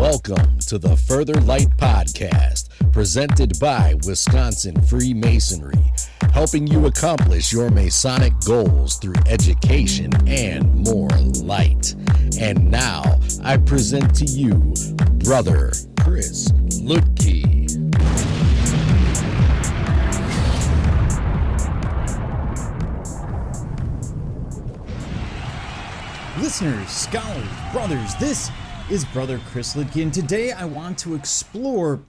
Welcome to the Further Light Podcast, presented by Wisconsin Freemasonry, helping you accomplish your Masonic goals through education and more light. And now, I present to you Brother Chris Lutke. Listeners, scholars, brothers, this is Brother Chris Lutke, and today I want to explore,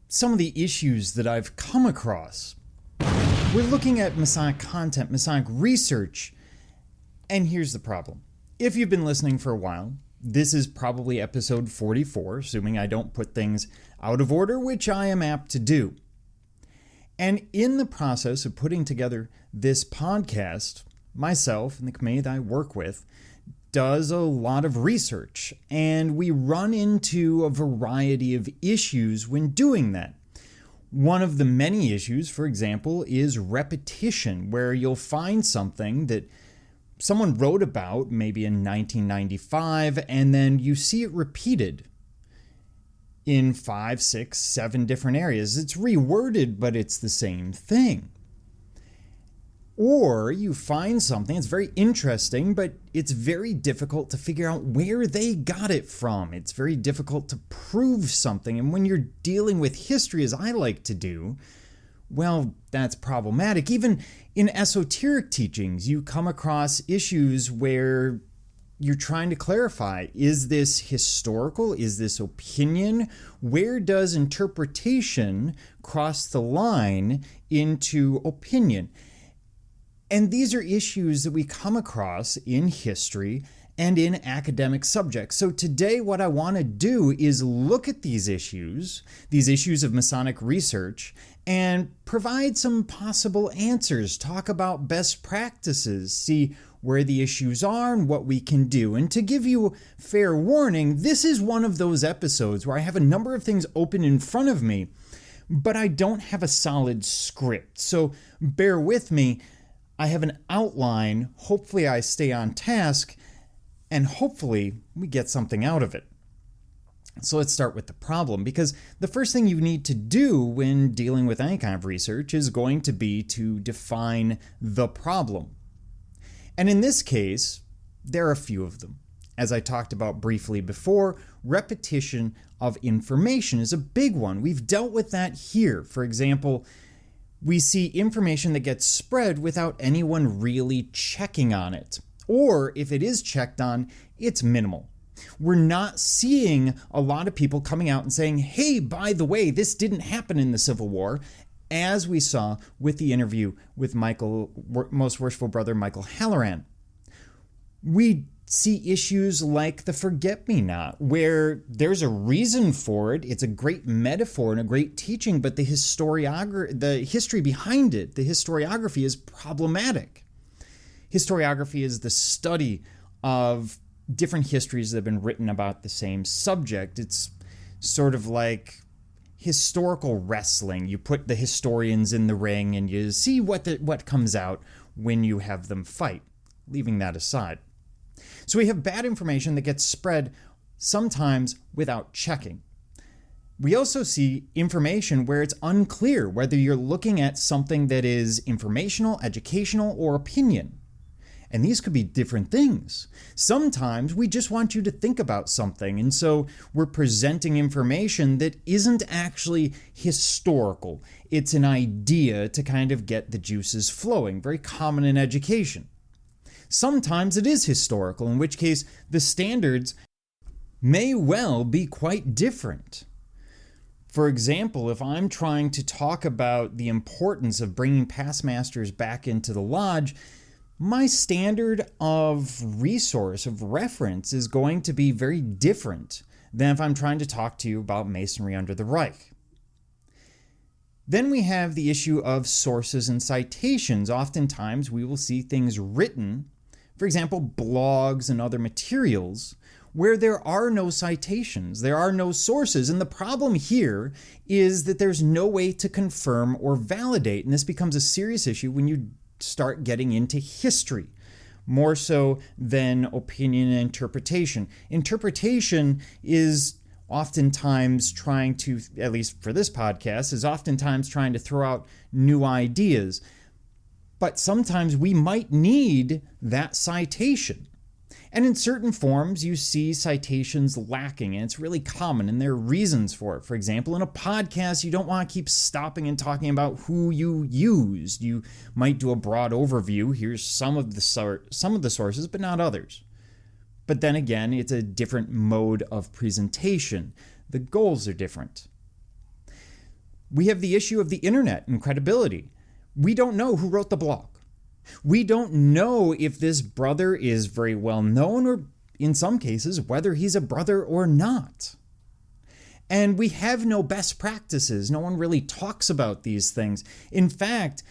some of the issues that I've come across. We're looking at Masonic content, Masonic research, and here's the problem. If you've been listening for a while, this is probably episode 44, assuming I don't put things out of order, which I am apt to do. And in the process of putting together this podcast, myself and the committee that I work with does a lot of research, and we run into a variety of issues when doing that. One of the many issues, for example, is repetition, where you'll find something that someone wrote about maybe in 1995, and then you see it repeated in 5, 6, 7 different areas. It's reworded, but it's the same thing. Or you find something that's very interesting, but it's very difficult to figure out where they got it from. It's very difficult to prove something. And when you're dealing with history, as I like to do, that's problematic. Even in esoteric teachings, you come across issues where you're trying to clarify, is this historical? Is this opinion? Where does interpretation cross the line into opinion? And these are issues that we come across in history and in academic subjects. So today what I want to do is look at these issues of Masonic research, and provide some possible answers, talk about best practices, see where the issues are and what we can do. And to give you fair warning, this is one of those episodes where I have a number of things open in front of me, but I don't have a solid script. So bear with me. I have an outline. Hopefully I stay on task, and hopefully we get something out of it. So let's start with the problem, because the first thing you need to do when dealing with any kind of research is going to be to define the problem. And in this case, there are a few of them. As I talked about briefly before, repetition of information is a big one. We've dealt with that here. For example, we see information that gets spread without anyone really checking on it. Or if it is checked on, it's minimal. We're not seeing a lot of people coming out and saying, hey, by the way, this didn't happen in the Civil War, as we saw with the interview with Most Worshipful Brother Michael Halloran. We see issues like the Forget-Me-Not, where there's a reason for it. It's a great metaphor and a great teaching, but the history behind it, the historiography, is problematic. Historiography is the study of different histories that have been written about the same subject. It's sort of like historical wrestling. You put the historians in the ring and you see what comes out when you have them fight, leaving that aside. So we have bad information that gets spread sometimes without checking. We also see information where it's unclear whether you're looking at something that is informational, educational, or opinion. And these could be different things. Sometimes we just want you to think about something, and so we're presenting information that isn't actually historical. It's an idea to kind of get the juices flowing, very common in education. Sometimes it is historical, in which case the standards may well be quite different. For example, if I'm trying to talk about the importance of bringing past masters back into the lodge, my standard of resource, of reference, is going to be very different than if I'm trying to talk to you about Masonry under the Reich. Then we have the issue of sources and citations. Oftentimes we will see things written, for example, blogs and other materials, where there are no citations, there are no sources. And the problem here is that there's no way to confirm or validate. And this becomes a serious issue when you start getting into history. more so than opinion and interpretation. Interpretation is oftentimes trying to, at least for this podcast, is oftentimes trying to throw out new ideas. But sometimes we might need that citation. And in certain forms, you see citations lacking, and it's really common, and there are reasons for it. For example, in a podcast, you don't want to keep stopping and talking about who you used. You might do a broad overview. Here's some of the sources, but not others. But then again, it's a different mode of presentation. The goals are different. We have the issue of the internet and credibility. We don't know who wrote the blog. We don't know if this brother is very well known, or in some cases, whether he's a brother or not. And we have no best practices. No one really talks about these things. In fact,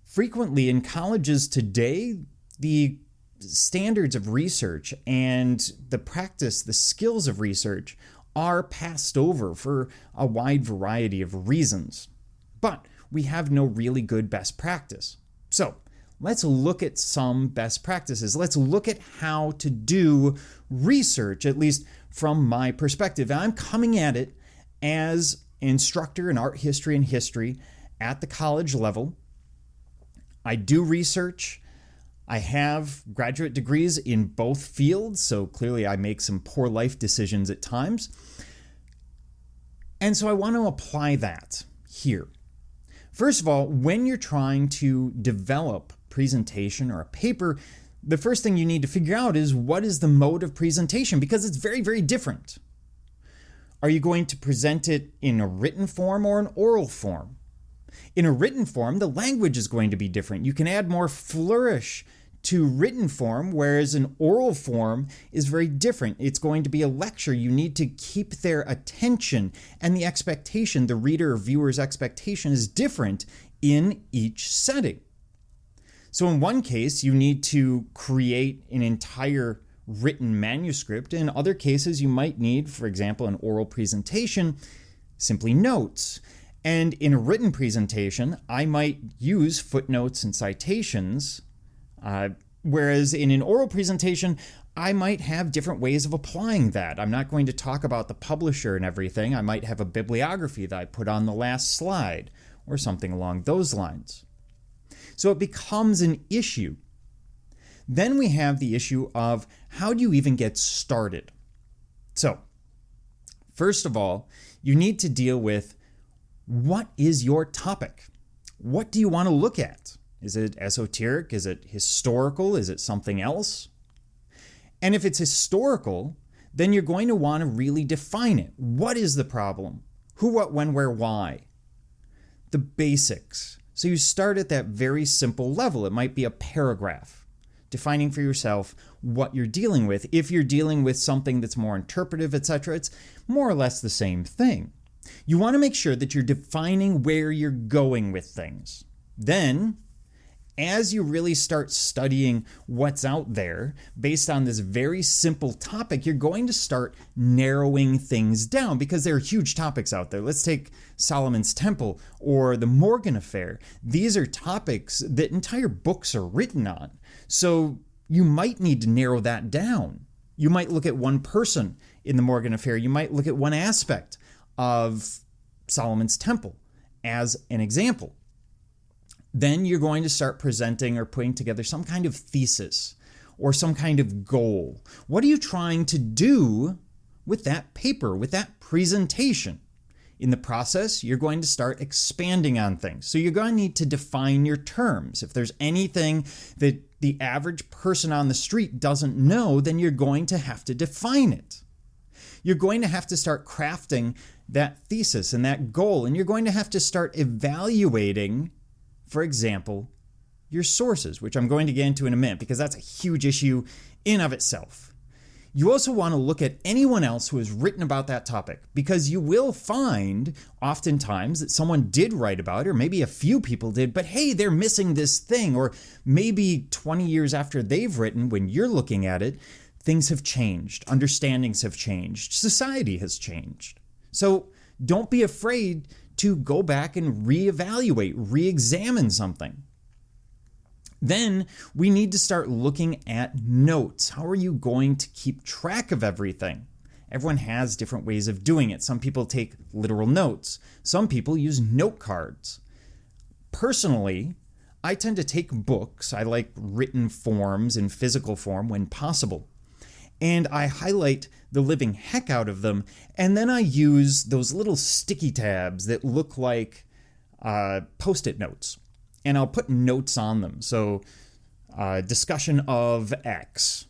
frequently in colleges today, the standards of research and the practice, the skills of research are passed over for a wide variety of reasons. But we have no really good best practice. So let's look at some best practices. Let's look at how to do research, at least from my perspective. I'm coming at it as an instructor in art history and history at the college level. I do research. I have graduate degrees in both fields, so clearly I make some poor life decisions at times. And so I want to apply that here. First of all, when you're trying to develop presentation or a paper, the first thing you need to figure out is what is the mode of presentation, because it's very, very different. Are you going to present it in a written form or an oral form? In a written form, the language is going to be different. You can add more flourish to written form, whereas an oral form is very different. It's going to be a lecture. You need to keep their attention, and the expectation, the reader or viewer's expectation, is different in each setting. So in one case, you need to create an entire written manuscript. In other cases, you might need, for example, an oral presentation, simply notes. And in a written presentation, I might use footnotes and citations, whereas in an oral presentation, I might have different ways of applying that. I'm not going to talk about the publisher and everything. I might have a bibliography that I put on the last slide or something along those lines. So it becomes an issue. Then we have the issue of how do you even get started? So, first of all, you need to deal with what is your topic? What do you want to look at? Is it esoteric? Is it historical? Is it something else? And if it's historical, then you're going to want to really define it. What is the problem? Who, what, when, where, why? The basics. So you start at that very simple level. It might be a paragraph, defining for yourself what you're dealing with. If you're dealing with something that's more interpretive, etc., it's more or less the same thing. You want to make sure that you're defining where you're going with things. Then, as you really start studying what's out there based on this very simple topic, you're going to start narrowing things down because there are huge topics out there. Let's take Solomon's Temple or the Morgan Affair. These are topics that entire books are written on. So you might need to narrow that down. You might look at one person in the Morgan Affair. You might look at one aspect of Solomon's Temple as an example. Then you're going to start presenting or putting together some kind of thesis or some kind of goal. What are you trying to do with that paper, with that presentation? In the process, you're going to start expanding on things. So you're going to need to define your terms. If there's anything that the average person on the street doesn't know, then you're going to have to define it. You're going to have to start crafting that thesis and that goal, and you're going to have to start evaluating, for example, your sources, which I'm going to get into in a minute because that's a huge issue in of itself. You also want to look at anyone else who has written about that topic, because you will find oftentimes that someone did write about it, or maybe a few people did, but hey, they're missing this thing. Or maybe 20 years after they've written, when you're looking at it, things have changed, understandings have changed, society has changed. So don't be afraid to go back and reevaluate, re-examine something. Then we need to start looking at notes. How are you going to keep track of everything? Everyone has different ways of doing it. Some people take literal notes. Some people use note cards. Personally, I tend to take books. I like written forms in physical form when possible. And I highlight the living heck out of them. And then I use those little sticky tabs that look like Post-it notes. And I'll put notes on them. So, discussion of X.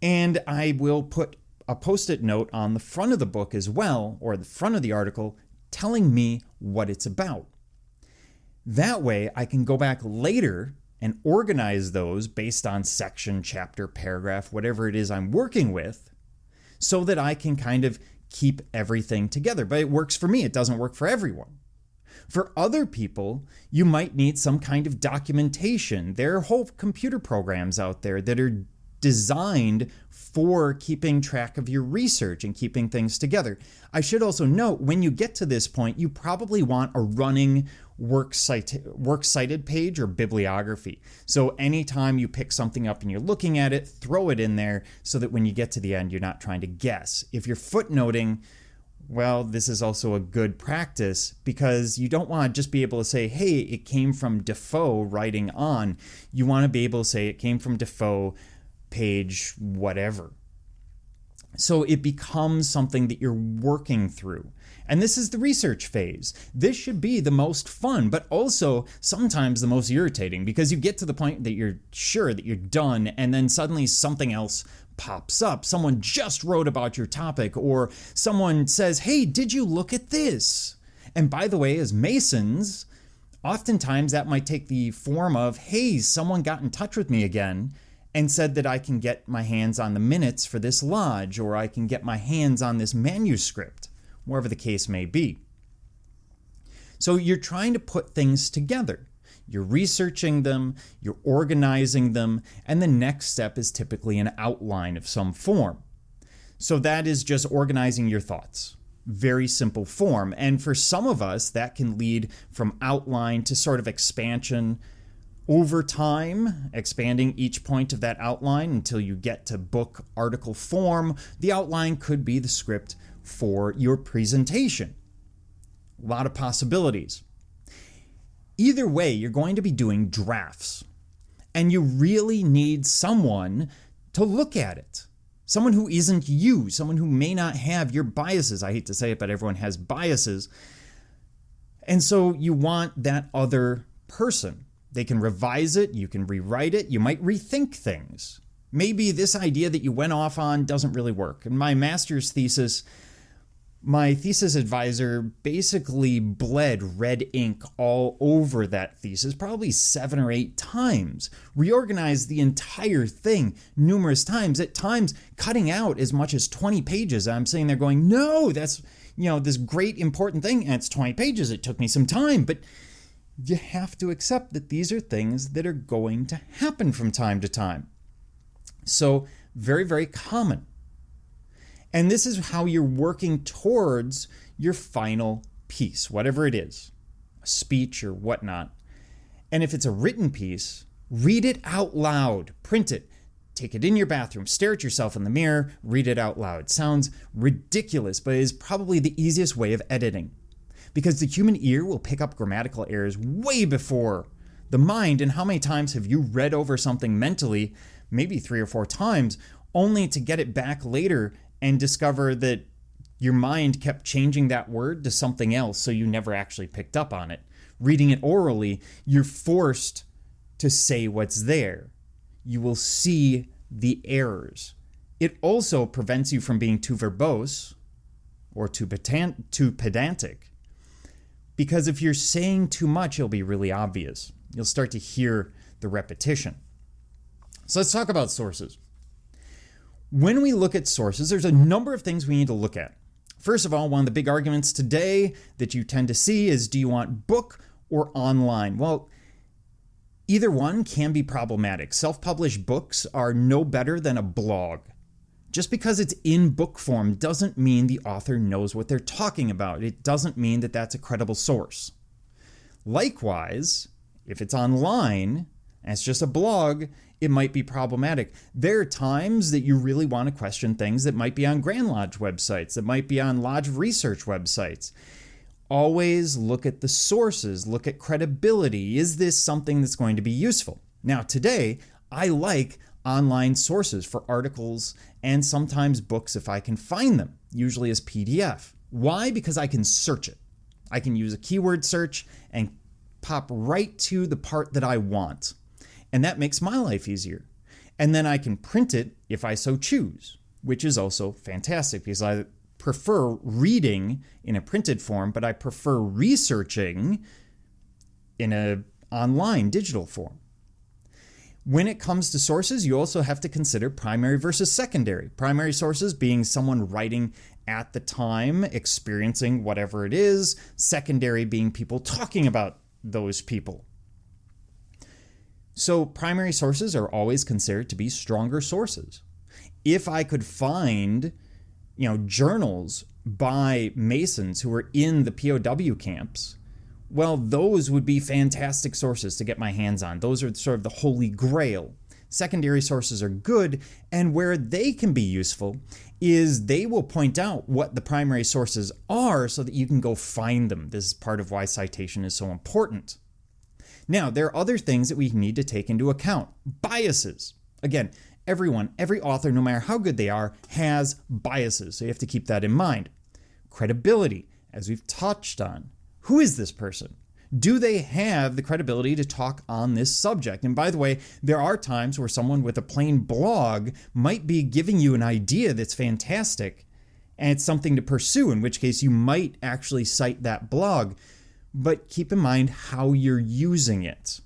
And I will put a Post-it note on the front of the book as well, or the front of the article, telling me what it's about. That way, I can go back later and organize those based on section, chapter, paragraph, whatever it is I'm working with, so that I can kind of keep everything together. But it works for me. It doesn't work for everyone. For other people, you might need some kind of documentation. There are whole computer programs out there that are designed for keeping track of your research and keeping things together. I should also note, when you get to this point, you probably want a running works cited page or bibliography. So anytime you pick something up and you're looking at it, throw it in there so that when you get to the end, you're not trying to guess. If you're footnoting, well, this is also a good practice because you don't want to just be able to say, hey, it came from Defoe writing on. You want to be able to say it came from Defoe, page whatever. So it becomes something that you're working through. And this is the research phase. This should be the most fun, but also sometimes the most irritating because you get to the point that you're sure that you're done and then suddenly something else pops up. Someone just wrote about your topic or someone says, hey, did you look at this? And by the way, as Masons, oftentimes that might take the form of, hey, someone got in touch with me again and said that I can get my hands on the minutes for this lodge, or I can get my hands on this manuscript, wherever the case may be. So you're trying to put things together. You're researching them, you're organizing them, and the next step is typically an outline of some form. So that is just organizing your thoughts. Very simple form. And for some of us, that can lead from outline to sort of expansion over time, expanding each point of that outline until you get to book article form. The outline could be the script for your presentation. A lot of possibilities. Either way, you're going to be doing drafts, and you really need someone to look at it. Someone who isn't you, someone who may not have your biases. I hate to say it, but everyone has biases. And so you want that other person. They can revise it, you can rewrite it, you might rethink things. Maybe this idea that you went off on doesn't really work. In my master's thesis, my thesis advisor basically bled red ink all over that thesis, probably 7 or 8 times, reorganized the entire thing numerous times, at times cutting out as much as 20 pages. I'm sitting there going, no, that's, this great important thing, and it's 20 pages. It took me some time, but you have to accept that these are things that are going to happen from time to time. So very, very common. And this is how you're working towards your final piece, whatever it is, a speech or whatnot. And if it's a written piece, read it out loud, print it, take it in your bathroom, stare at yourself in the mirror, read it out loud. Sounds ridiculous, but it is probably the easiest way of editing. Because the human ear will pick up grammatical errors way before the mind. And how many times have you read over something mentally, maybe 3 or 4 times, only to get it back later and discover that your mind kept changing that word to something else, so you never actually picked up on it. Reading it orally, you're forced to say what's there. You will see the errors. It also prevents you from being too verbose or too pedantic. Because if you're saying too much, it'll be really obvious. You'll start to hear the repetition. So let's talk about sources. When we look at sources, there's a number of things we need to look at. First of all, one of the big arguments today that you tend to see is, do you want book or online? Well, either one can be problematic. Self-published books are no better than a blog. Just because it's in book form doesn't mean the author knows what they're talking about. It doesn't mean that that's a credible source. Likewise, if it's online and it's just a blog, it might be problematic. There are times that you really want to question things that might be on Grand Lodge websites, that might be on Lodge of Research websites. Always look at the sources, look at credibility. Is this something that's going to be useful? Now, today, I like online sources for articles and sometimes books if I can find them, usually as PDF. Why? Because I can search it. I can use a keyword search and pop right to the part that I want. And that makes my life easier. And then I can print it if I so choose, which is also fantastic because I prefer reading in a printed form, but I prefer researching in an online digital form. When it comes to sources, you also have to consider primary versus secondary. Primary sources being someone writing at the time, experiencing whatever it is. Secondary being people talking about those people. So primary sources are always considered to be stronger sources. If I could find, journals by Masons who were in the POW camps, well, those would be fantastic sources to get my hands on. Those are sort of the holy grail. Secondary sources are good, and where they can be useful is they will point out what the primary sources are so that you can go find them. This is part of why citation is so important. Now, there are other things that we need to take into account. Biases. Again, every author, no matter how good they are, has biases, so you have to keep that in mind. Credibility, as we've touched on. Who is this person? Do they have the credibility to talk on this subject? And by the way, there are times where someone with a plain blog might be giving you an idea that's fantastic, and it's something to pursue, in which case you might actually cite that blog. But keep in mind how you're using it.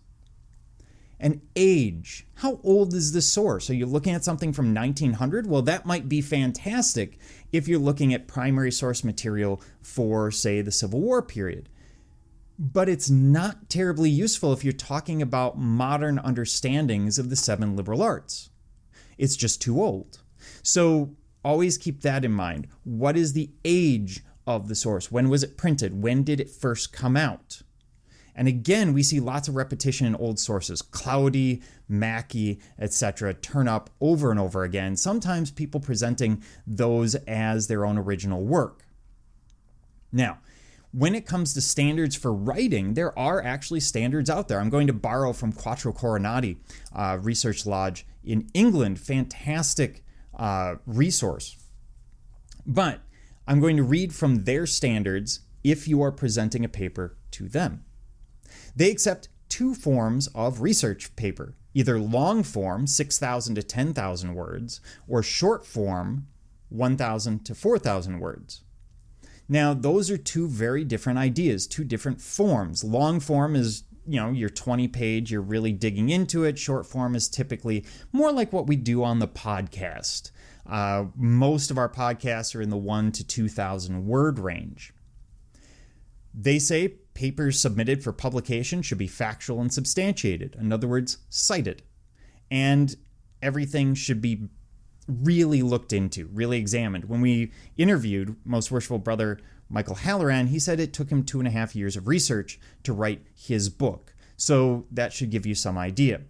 And age. How old is the source? Are you looking at something from 1900? Well, that might be fantastic if you're looking at primary source material for, say, the Civil War period. But it's not terribly useful if you're talking about modern understandings of the 7 liberal arts. It's just too old. So always keep that in mind. What is the age of the source? When was it printed? When did it first come out? And again, we see lots of repetition in old sources. Cloudy, Mackey, etc. turn up over and over again, sometimes people presenting those as their own original work. Now, when it comes to standards for writing, there are actually standards out there. I'm going to borrow from Quattro Coronati Research Lodge in England. Fantastic resource. But I'm going to read from their standards if you are presenting a paper to them. They accept 2 forms of research paper, either long form, 6,000 to 10,000 words, or short form, 1,000 to 4,000 words. Now, those are 2 very different ideas, 2 different forms. Long form is, your 20-page, you're really digging into it. Short form is typically more like what we do on the podcast. Most of our podcasts are in the 1,000 to 2,000 word range. They say papers submitted for publication should be factual and substantiated. In other words, cited. And everything should be really looked into, really examined. When we interviewed Most Worshipful Brother Michael Halloran, he said it took him 2.5 years of research to write his book. So that should give you some idea.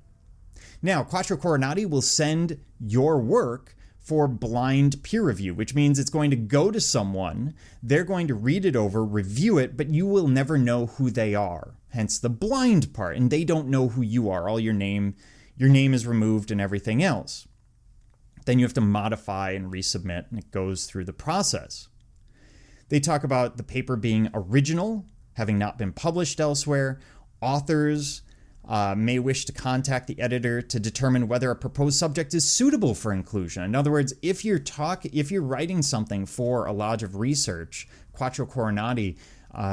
Now, Quattro Coronati will send your work for blind peer review, which means it's going to go to someone, they're going to read it over, review it, but you will never know who they are. Hence the blind part, and they don't know who you are. All your name is removed and everything else. Then you have to modify and resubmit, and it goes through the process. They talk about the paper being original, having not been published elsewhere. Authors may wish to contact the editor to determine whether a proposed subject is suitable for inclusion. In other words, if you're writing something for a Lodge of Research, Quattro Coronati,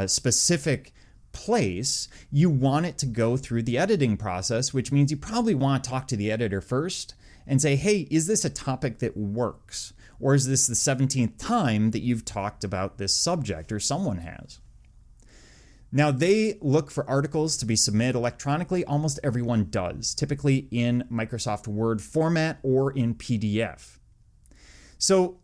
specific place, you want it to go through the editing process, which means you probably want to talk to the editor first and say, hey, is this a topic that works? Or is this the 17th time that you've talked about this subject, or someone has? Now, they look for articles to be submitted electronically. Almost everyone does, typically in Microsoft Word format or in PDF. So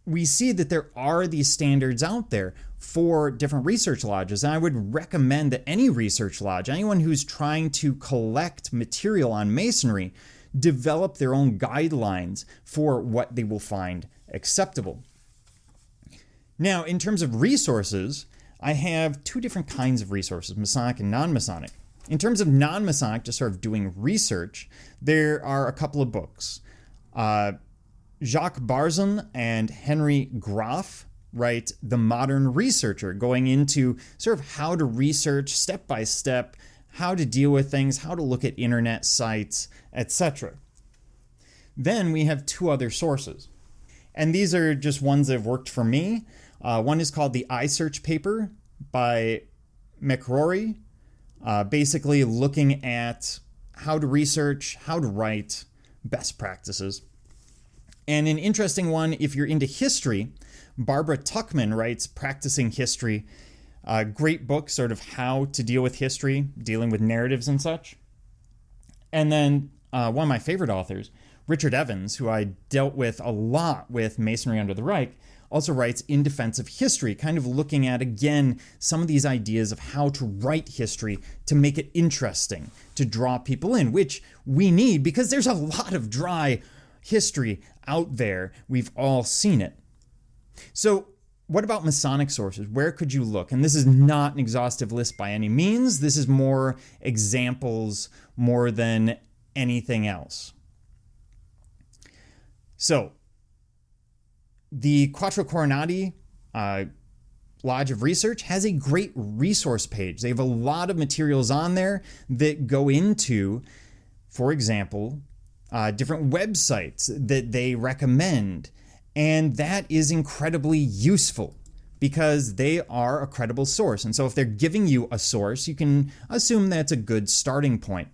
we see that there are these standards out there for different research lodges. And I would recommend that any research lodge, anyone who's trying to collect material on Masonry, develop their own guidelines for what they will find acceptable. Now, in terms of resources, I have two different kinds of resources, Masonic and non-Masonic. In terms of non-Masonic, just sort of doing research, there are a couple of books. Jacques Barzun and Henry Graff write The Modern Researcher, going into sort of how to research step by step, how to deal with things, how to look at internet sites, etc. Then we have two other sources. And these are just ones that have worked for me. One is called the iSearch paper by McRory, basically looking at how to research, how to write, best practices. And an interesting one, if you're into history, Barbara Tuchman writes Practicing History, a great book, sort of how to deal with history, dealing with narratives and such. And then one of my favorite authors, Richard Evans, who I dealt with a lot with Masonry Under the Reich, also writes In Defense of History, kind of looking at, again, some of these ideas of how to write history to make it interesting, to draw people in, which we need because there's a lot of dry history out there. We've all seen it. So what about Masonic sources? Where could you look? And this is not an exhaustive list by any means. This is more examples more than anything else. So the Quattro Coronati Lodge of Research has a great resource page. They have a lot of materials on there that go into, for example, different websites that they recommend. And that is incredibly useful because they are a credible source. And so if they're giving you a source, you can assume that's a good starting point.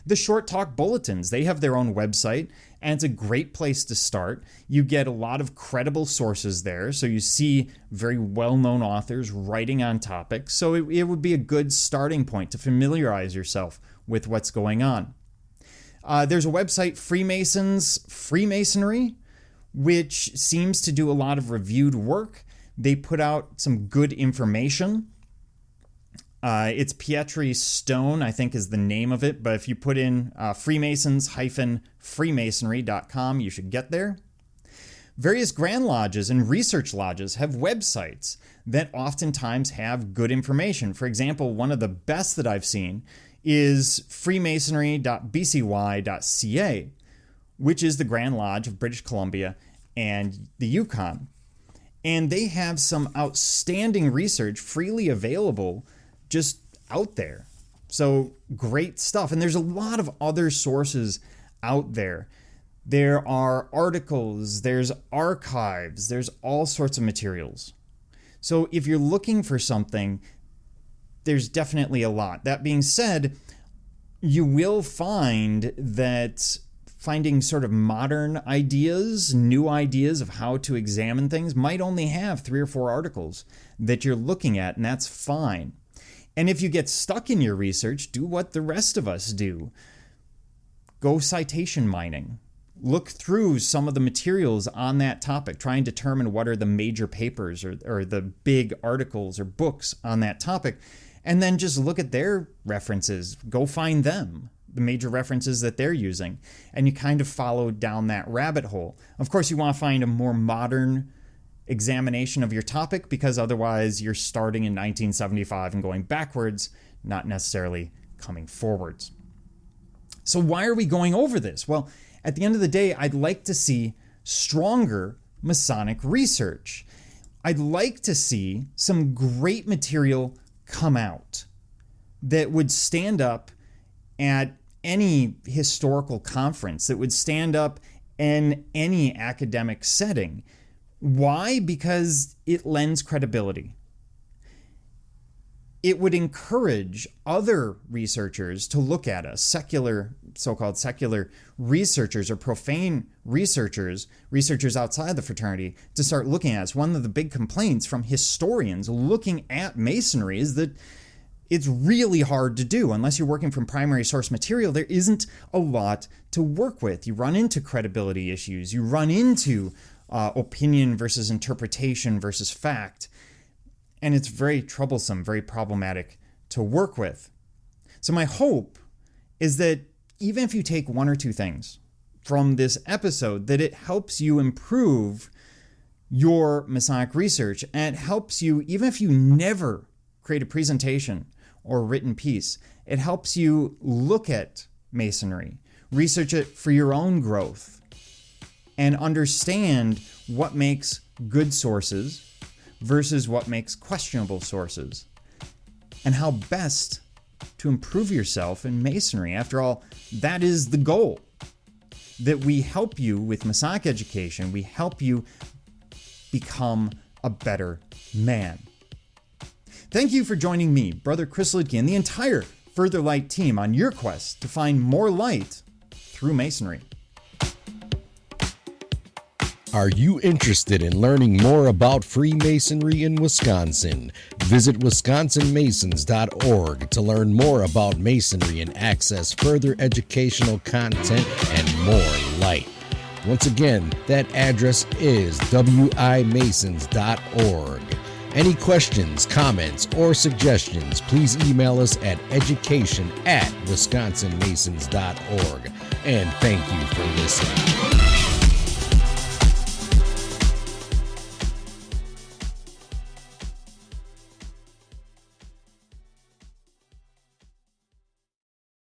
The Short Talk Bulletins, they have their own website, and it's a great place to start. You get a lot of credible sources there, so you see very well-known authors writing on topics, so it would be a good starting point to familiarize yourself with what's going on. There's a website, Freemasons Freemasonry, which seems to do a lot of reviewed work. They put out some good information. It's Pietri Stone, I think is the name of it, but if you put in freemasons-freemasonry.com, you should get there. Various Grand Lodges and Research Lodges have websites that oftentimes have good information. For example, one of the best that I've seen is freemasonry.bcy.ca, which is the Grand Lodge of British Columbia and the Yukon. And they have some outstanding research freely available just out there. So great stuff. And there's a lot of other sources out there. There are articles, there's archives, there's all sorts of materials. So if you're looking for something, there's definitely a lot. That being said, you will find that finding sort of modern ideas, new ideas of how to examine things might only have 3 or 4 articles that you're looking at, and that's fine. And if you get stuck in your research, do what the rest of us do. Go citation mining. Look through some of the materials on that topic. Try and determine what are the major papers or the big articles or books on that topic. And then just look at their references. Go find them, the major references that they're using. And you kind of follow down that rabbit hole. Of course, you want to find a more modern examination of your topic, because otherwise you're starting in 1975 and going backwards, not necessarily coming forwards. So why are we going over this? Well, at the end of the day, I'd like to see stronger Masonic research. I'd like to see some great material come out that would stand up at any historical conference, that would stand up in any academic setting. Why? Because it lends credibility. It would encourage other researchers to look at us, so-called secular researchers or profane researchers outside the fraternity, to start looking at us. One of the big complaints from historians looking at Masonry is that it's really hard to do. Unless you're working from primary source material, there isn't a lot to work with. You run into credibility issues. You run into opinion versus interpretation versus fact. and it's very troublesome, very problematic to work with. So my hope is that even if you take one or two things from this episode, that it helps you improve your Masonic research, and it helps you, even if you never create a presentation or written piece, it helps you look at Masonry, research it for your own growth, and understand what makes good sources versus what makes questionable sources, and how best to improve yourself in Masonry. After all, that is the goal. That we help you with Masonic education, we help you become a better man. Thank you for joining me, Brother Chris Lidke, and the entire Further Light team on your quest to find more light through Masonry. Are you interested in learning more about Freemasonry in Wisconsin? Visit wisconsinmasons.org to learn more about Masonry and access further educational content and more light. Once again, that address is wimasons.org. Any questions, comments, or suggestions, please email us at education@wisconsinmasons.org. And thank you for listening.